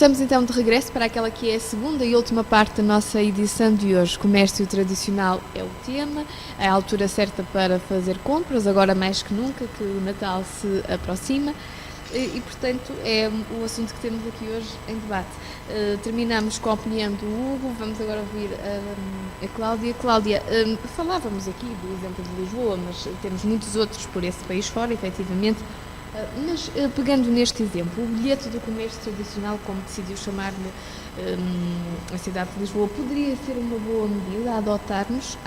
Estamos então de regresso para aquela que é a segunda e última parte da nossa edição de hoje. Comércio tradicional é o tema, é a altura certa para fazer compras, agora mais que nunca, que o Natal se aproxima. E, portanto, é o assunto que temos aqui hoje em debate. Terminamos com a opinião do Hugo, vamos agora ouvir a Cláudia. Cláudia, falávamos aqui do exemplo de Lisboa, mas temos muitos outros por esse país fora, efetivamente. Mas, pegando neste exemplo, o bilhete do comércio tradicional, como decidiu chamar-lhe a cidade de Lisboa, poderia ser uma boa medida a adotarmos,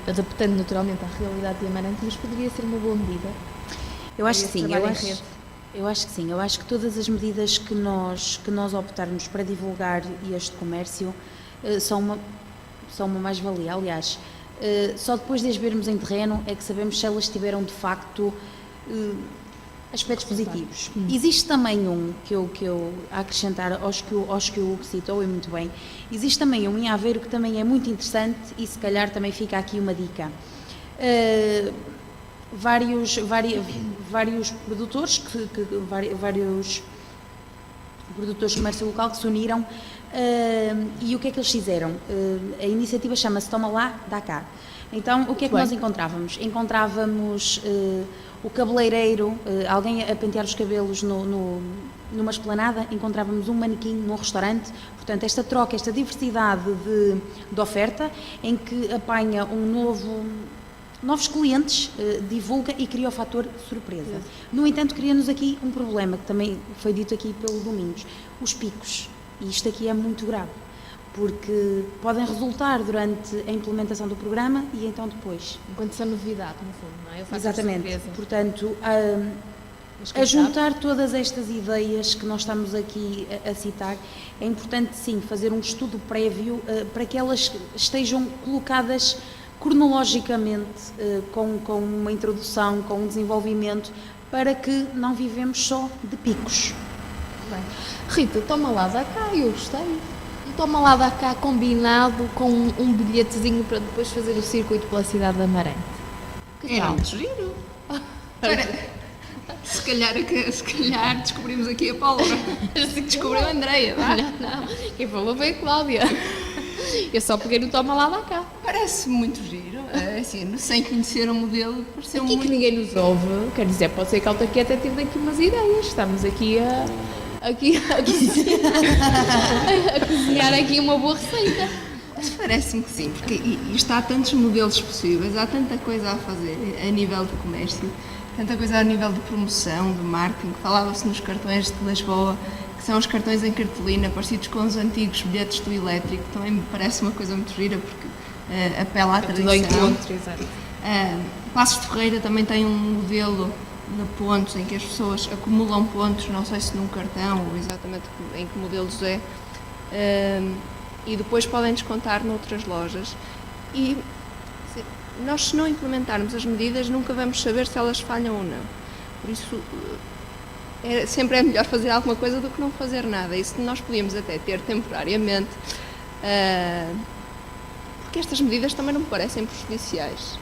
adaptando naturalmente à realidade de Amarante, mas poderia ser uma boa medida? Eu acho que sim, eu acho que sim. Eu acho que todas as medidas que nós optarmos para divulgar este comércio são uma mais-valia. Aliás, só depois de as vermos em terreno é que sabemos se elas tiveram de facto aspectos positivos. Existe também um que eu a acrescentar aos que o Hugo citou, e muito bem, existe também um em Aveiro que também é muito interessante e se calhar também fica aqui uma dica. Vários produtores, vários produtores de comércio local que se uniram e o que é que eles fizeram? A iniciativa chama-se Toma Lá, Dá Cá. Então, o que é que nós encontrávamos? Encontrávamos o cabeleireiro, alguém a pentear os cabelos numa esplanada, encontrávamos um manequim num restaurante. Portanto, esta troca, esta diversidade de oferta, em que apanha novos clientes, divulga e cria o fator surpresa. No entanto, cria-nos aqui um problema, que também foi dito aqui pelo Domingos, os picos. E isto aqui é muito grave, porque podem resultar durante a implementação do programa e então depois. Enquanto são novidade, no fundo, não é? Exatamente. Portanto, a juntar todas estas ideias que nós estamos aqui a citar, é importante sim fazer um estudo prévio para que elas estejam colocadas cronologicamente, com uma introdução, com um desenvolvimento, para que não vivemos só de picos. Bem. Rita, Toma Lá, Dá Cá, eu gostei. Toma Lá, Dá Cá combinado com um bilhetezinho para depois fazer o circuito pela cidade de Amarante. Que tal? Muito giro. Se calhar descobrimos aqui a pólvora. Descobriu a Andreia, vá? Não, quem falou foi a Cláudia. Eu só peguei no Toma Lá, Dá Cá. Parece muito giro. Assim, sem conhecer o modelo, pareceu muito... que ninguém nos ouve, quer dizer, pode ser que a autarquia até tive aqui umas ideias. Estamos aqui a cozinhar aqui uma boa receita. Parece-me que sim, porque isto há tantos modelos possíveis, há tanta coisa a fazer a nível de comércio, tanta coisa a nível de promoção, de marketing. Falava-se nos cartões de Lisboa, que são os cartões em cartolina, parecidos com os antigos bilhetes do elétrico. Também me parece uma coisa muito gira, porque apela à tradição. Passos de Ferreira também tem um modelo de pontos em que as pessoas acumulam pontos, não sei se num cartão ou exatamente em que modelos é, e depois podem descontar noutras lojas. E nós, se não implementarmos as medidas, nunca vamos saber se elas falham ou não. Por isso, sempre é melhor fazer alguma coisa do que não fazer nada. Isso nós podíamos até ter temporariamente, porque estas medidas também não me parecem prejudiciais.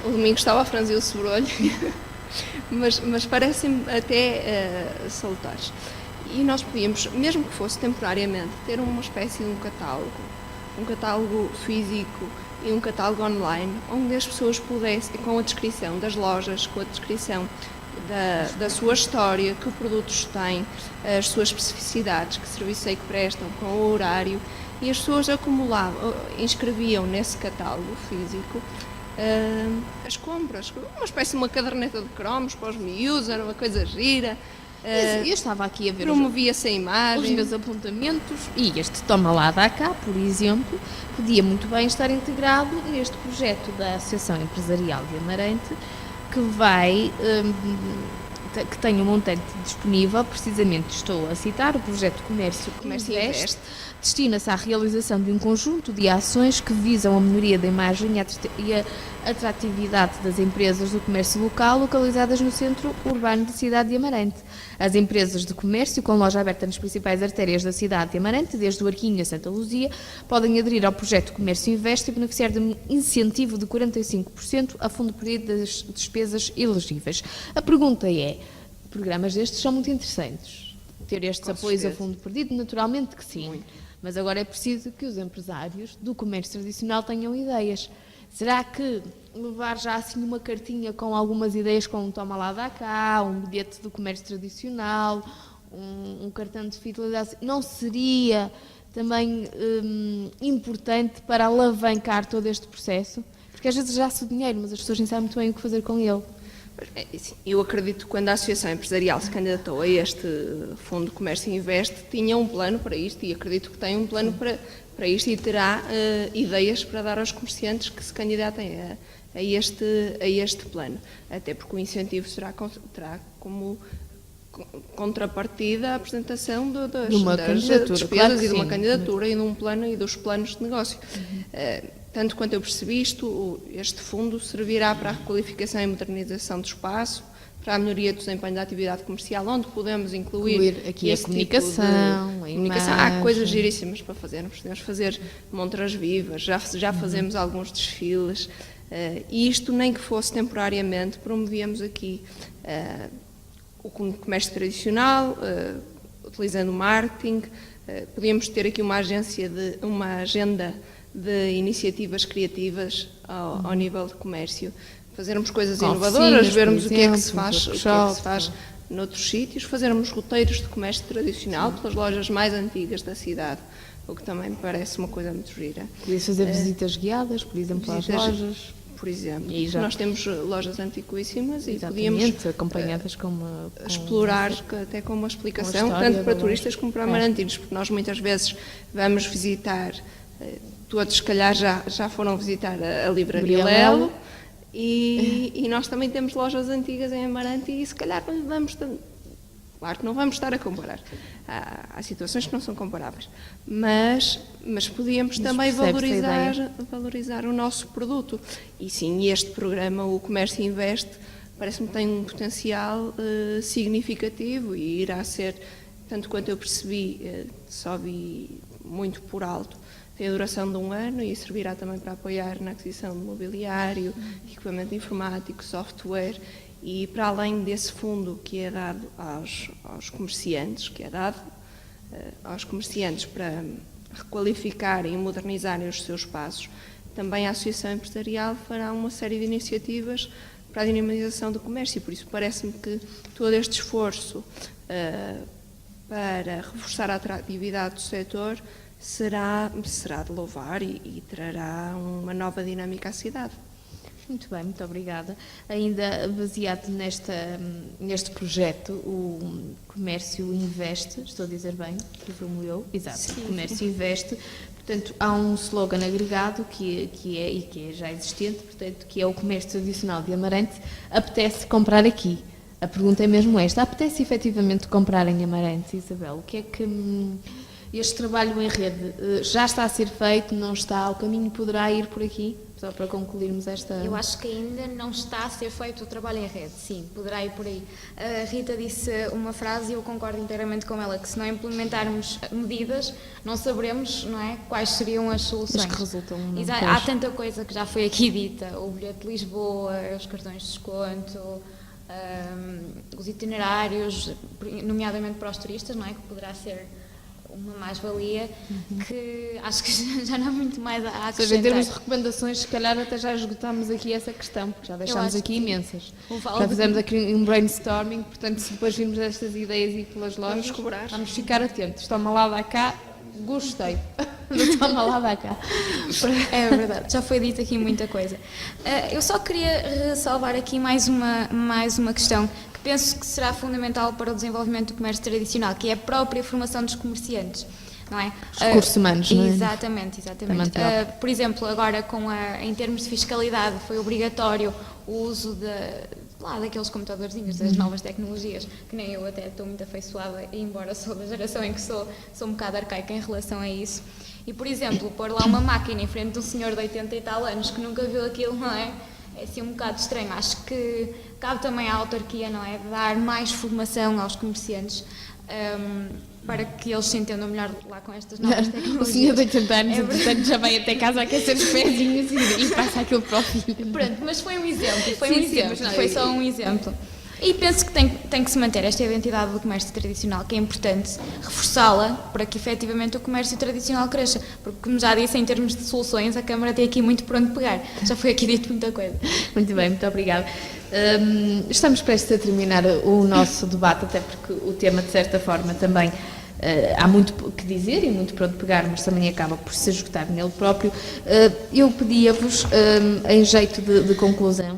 O Domingo estava a franzir o sobrolho, mas parecem até salutares. E nós podíamos, mesmo que fosse temporariamente, ter uma espécie de um catálogo físico e um catálogo online, onde as pessoas pudessem, com a descrição das lojas, com a descrição da sua história, que produtos têm, as suas especificidades, que serviço é que prestam, com o horário, e as pessoas acumulavam, inscreviam nesse catálogo físico as compras, uma espécie de uma caderneta de cromos para os miúdos, era uma coisa gira. Eu estava aqui a ver promovia-se a imagem, os meus apontamentos, e este Toma Lá, Dá Cá, por exemplo, podia muito bem estar integrado neste projeto da Associação Empresarial de Amarante, que tem um montante disponível. Precisamente estou a citar o projeto Comércio Investe. Destina-se à realização de um conjunto de ações que visam a melhoria da imagem e a atratividade das empresas do comércio local localizadas no centro urbano da cidade de Amarante. As empresas de comércio com loja aberta nas principais artérias da cidade de Amarante, desde o Arquinho a Santa Luzia, podem aderir ao projeto Comércio Investe e beneficiar de um incentivo de 45% a fundo perdido das despesas elegíveis. A pergunta é, programas destes são muito interessantes. ter estes Com apoios a certeza. fundo perdido, naturalmente que sim. Muito. Mas agora é preciso que os empresários do comércio tradicional tenham ideias. Será que levar já assim uma cartinha com algumas ideias, com um toma lá dá cá, um bilhete do comércio tradicional, um cartão de fidelidade, não seria também importante para alavancar todo este processo? Porque às vezes já-se o dinheiro, mas as pessoas nem sabem muito bem o que fazer com ele. Assim, eu acredito que quando a Associação Empresarial se candidatou a este Fundo de Comércio Invest, tinha um plano para isto e acredito que tem um plano para isto e terá ideias para dar aos comerciantes que se candidatem a este plano. Até porque o incentivo terá como contrapartida a apresentação das despesas claro que e de uma sim. candidatura e de um plano e dos planos de negócio. Tanto quanto eu percebi este fundo servirá para a requalificação e modernização do espaço, para a melhoria do desempenho da atividade comercial, onde podemos incluir aqui a esse comunicação, tipo a de comunicação. Há imagem. coisas giríssimas para fazer, podemos fazer montras vivas, já fazemos alguns desfiles, e isto nem que fosse temporariamente, promovíamos aqui o comércio tradicional, utilizando o marketing, podíamos ter aqui uma agenda de iniciativas criativas ao nível de comércio, fazermos coisas inovadoras, vermos o que é que se faz noutros sítios, fazermos roteiros de comércio tradicional pelas lojas mais antigas da cidade, o que também me parece uma coisa muito gira. Podia fazer visitas guiadas, por exemplo, às lojas. Por exemplo, E já- nós temos lojas antiquíssimas e Exatamente, podíamos acompanhadas com explorar até com uma explicação, história tanto da para loja. turistas como para amarantinos, porque nós muitas vezes vamos visitar, todos se calhar já foram visitar a Livraria Lelo, e nós também temos lojas antigas em Amarante e se calhar vamos... Claro que não vamos estar a comparar. Há situações que não são comparáveis. Mas podíamos também percebe-se a ideia. valorizar o nosso produto. E sim, este programa, o Comércio Invest, parece-me que tem um potencial significativo e irá ser, tanto quanto eu percebi, só vi muito por alto, tem a duração de 1 ano e servirá também para apoiar na aquisição de mobiliário, equipamento informático, software. E para além desse fundo que é dado aos comerciantes, para requalificarem e modernizarem os seus espaços, também a Associação Empresarial fará uma série de iniciativas para a dinamização do comércio e por isso parece-me que todo este esforço para reforçar a atratividade do setor será de louvar e trará uma nova dinâmica à cidade. Muito bem, muito obrigada. Ainda baseado neste projeto, o Comércio Investe, estou a dizer bem, presumo eu, exato, Sim. o Comércio Investe, portanto, há um slogan agregado que é já existente, portanto, que é o comércio tradicional de Amarante, apetece comprar aqui. A pergunta é mesmo esta, apetece efetivamente comprar em Amarante, Isabel? O que é que este trabalho em rede já está a ser feito, não está, o caminho poderá ir por aqui? Só para concluirmos esta... Eu acho que ainda não está a ser feito o trabalho em rede, sim, poderá ir por aí. A Rita disse uma frase e eu concordo inteiramente com ela, que se não implementarmos medidas, não saberemos, não é, quais seriam as soluções. As que resultam, não? Há tanta coisa que já foi aqui dita, o bilhete de Lisboa, os cartões de desconto, os itinerários, nomeadamente para os turistas, não é, que poderá ser uma mais-valia, que acho que já não há muito mais a acrescentar. Ou seja, em termos de recomendações, se calhar até já esgotámos aqui essa questão, porque já deixámos aqui imensas. Já fizemos aqui um brainstorming, portanto, se depois virmos estas ideias e pelas lojas, vamos ficar atentos. Toma lá, dá cá, gostei. Toma lá, dá cá. É verdade, já foi dito aqui muita coisa. Eu só queria ressalvar aqui mais uma questão que penso que será fundamental para o desenvolvimento do comércio tradicional, que é a própria formação dos comerciantes, não é? Os recursos humanos, não é? Exatamente. Por exemplo, agora em termos de fiscalidade foi obrigatório o uso daqueles computadorzinhos, das novas tecnologias, que nem eu até estou muito afeiçoada, embora sou da geração em que sou um bocado arcaica em relação a isso. E, por exemplo, pôr lá uma máquina em frente de um senhor de 80 e tal anos que nunca viu aquilo, não é? É assim um bocado estranho. Acho que cabe também à autarquia, não é? De dar mais formação aos comerciantes para que eles se entendam melhor lá com estas novas O tecnologias. senhor de 80 anos, portanto, já vai até casa a aquecer os pezinhos e passa aquilo para o filho. Pronto, mas foi um exemplo, Sim, mas não, foi só um exemplo. E penso que tem que se manter esta identidade do comércio tradicional, que é importante reforçá-la para que efetivamente o comércio tradicional cresça, porque como já disse, em termos de soluções, a Câmara tem aqui muito por onde pegar. Já foi aqui dito muita coisa. Muito bem, muito obrigada. Estamos prestes a terminar o nosso debate, até porque o tema, de certa forma, também há muito que dizer e muito pronto pegar, mas também acaba por se esgotar nele próprio. Eu pedia-vos, em jeito de conclusão,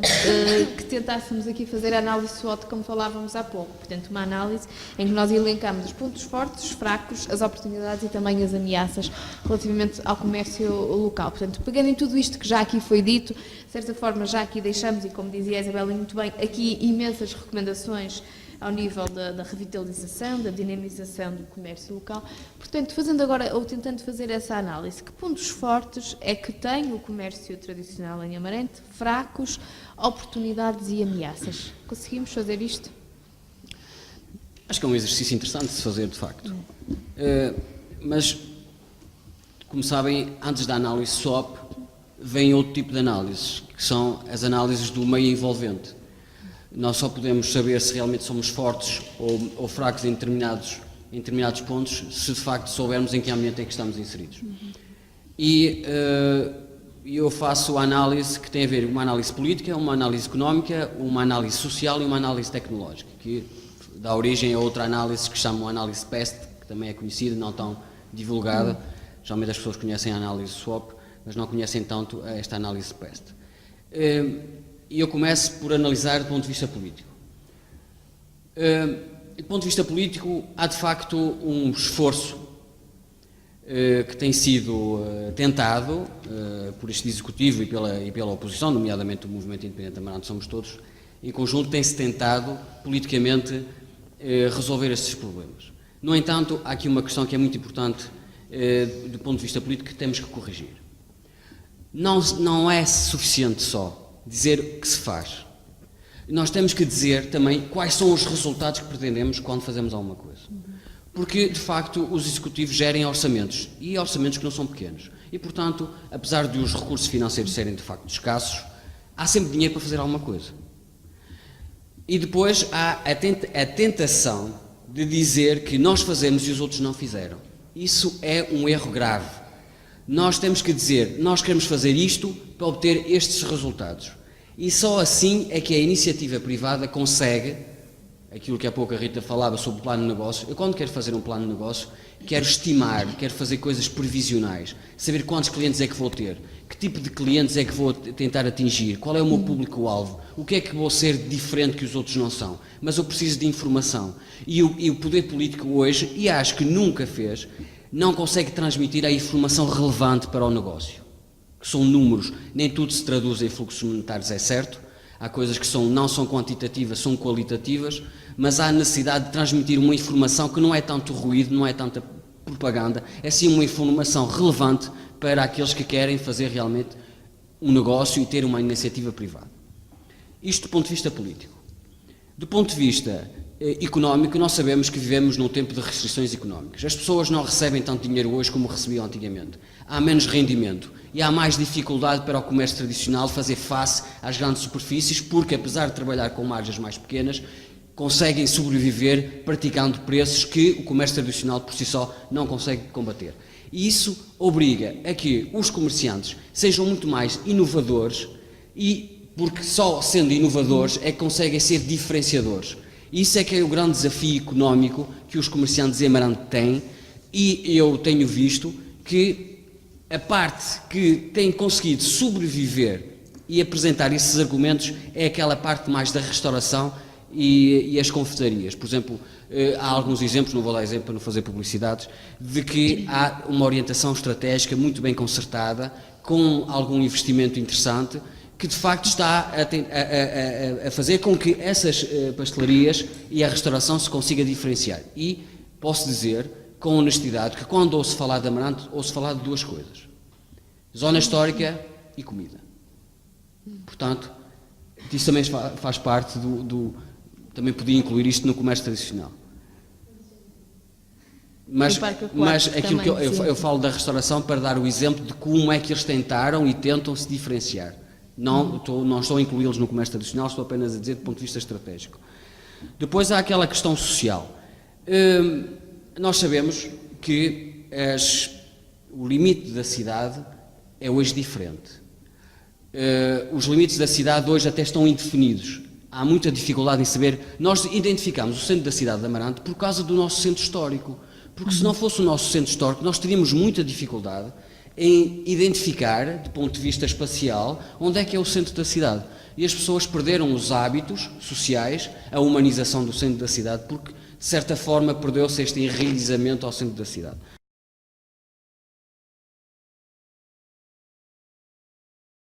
que tentássemos aqui fazer a análise SWOT como falávamos há pouco. Portanto, uma análise em que nós elencamos os pontos fortes, os fracos, as oportunidades e também as ameaças relativamente ao comércio local. Portanto, pegando em tudo isto que já aqui foi dito, de certa forma já aqui deixamos, e como dizia a Isabela muito bem, aqui imensas recomendações ao nível da revitalização, da dinamização do comércio local. Portanto, fazendo agora, ou tentando fazer essa análise, que pontos fortes é que tem o comércio tradicional em Amarante, fracos, oportunidades e ameaças? Conseguimos fazer isto? Acho que é um exercício interessante de se fazer, de facto. Mas, como sabem, antes da análise SWOT, vem outro tipo de análises, que são as análises do meio envolvente. Nós só podemos saber se realmente somos fortes ou fracos em determinados pontos, se de facto soubermos em que ambiente é que estamos inseridos. E eu faço a análise que tem a ver com uma análise política, uma análise económica, uma análise social e uma análise tecnológica, que dá origem a outra análise que chamam análise PEST, que também é conhecida, não tão divulgada. Geralmente as pessoas conhecem a análise SWOT, mas não conhecem tanto esta análise PEST. E eu começo por analisar do ponto de vista político. Do ponto de vista político, há de facto um esforço que tem sido tentado por este Executivo e pela oposição, nomeadamente o Movimento Independente Amarante Somos Todos, em conjunto tem-se tentado politicamente resolver estes problemas. No entanto, há aqui uma questão que é muito importante do ponto de vista político que temos que corrigir. Não é suficiente só dizer o que se faz. Nós temos que dizer também quais são os resultados que pretendemos quando fazemos alguma coisa. Porque, de facto, os executivos gerem orçamentos, e orçamentos que não são pequenos. E, portanto, apesar de os recursos financeiros serem, de facto, escassos, há sempre dinheiro para fazer alguma coisa. E depois há a tentação de dizer que nós fazemos e os outros não fizeram. Isso é um erro grave. Nós temos que dizer, nós queremos fazer isto para obter estes resultados. E só assim é que a iniciativa privada consegue, aquilo que há pouco a Rita falava sobre o plano de negócio. Eu, quando quero fazer um plano de negócio, quero estimar, quero fazer coisas previsionais, saber quantos clientes é que vou ter, que tipo de clientes é que vou tentar atingir, qual é o meu público-alvo, o que é que vou ser diferente que os outros não são. Mas eu preciso de informação. E o poder político hoje, e acho que nunca fez, não consegue transmitir a informação relevante para o negócio, que são números. Nem tudo se traduz em fluxos monetários, é certo, há coisas que não são quantitativas, são qualitativas, mas há necessidade de transmitir uma informação que não é tanto ruído, não é tanta propaganda, é sim uma informação relevante para aqueles que querem fazer realmente um negócio e ter uma iniciativa privada. Isto do ponto de vista político. Do ponto de vista económico, nós sabemos que vivemos num tempo de restrições económicas. As pessoas não recebem tanto dinheiro hoje como recebiam antigamente. Há menos rendimento e há mais dificuldade para o comércio tradicional fazer face às grandes superfícies, porque, apesar de trabalhar com margens mais pequenas, conseguem sobreviver praticando preços que o comércio tradicional por si só não consegue combater. E isso obriga a que os comerciantes sejam muito mais inovadores, e porque só sendo inovadores é que conseguem ser diferenciadores. Isso é que é o grande desafio económico que os comerciantes em Amarante têm, e eu tenho visto que a parte que tem conseguido sobreviver e apresentar esses argumentos é aquela parte mais da restauração e as confeitarias. Por exemplo, há alguns exemplos, não vou dar exemplo para não fazer publicidades, de que há uma orientação estratégica muito bem concertada, com algum investimento interessante, que de facto está a fazer com que essas pastelarias e a restauração se consiga diferenciar. E posso dizer, com honestidade, que quando ouço falar de Amarante, ouço falar de duas coisas: zona histórica e comida. Portanto, isso também faz parte também podia incluir isto no comércio tradicional. Mas aquilo que eu falo da restauração para dar o exemplo de como é que eles tentaram e tentam se diferenciar. Não estou a incluí-los no comércio tradicional, estou apenas a dizer do ponto de vista estratégico. Depois há aquela questão social. Nós sabemos que o limite da cidade é hoje diferente. Os limites da cidade hoje até estão indefinidos. Há muita dificuldade em saber. Nós identificamos o centro da cidade de Amarante por causa do nosso centro histórico. Porque se não fosse o nosso centro histórico, nós teríamos muita dificuldade em identificar, do ponto de vista espacial, onde é que é o centro da cidade. E as pessoas perderam os hábitos sociais, a humanização do centro da cidade, porque, de certa forma, perdeu-se este enraizamento ao centro da cidade.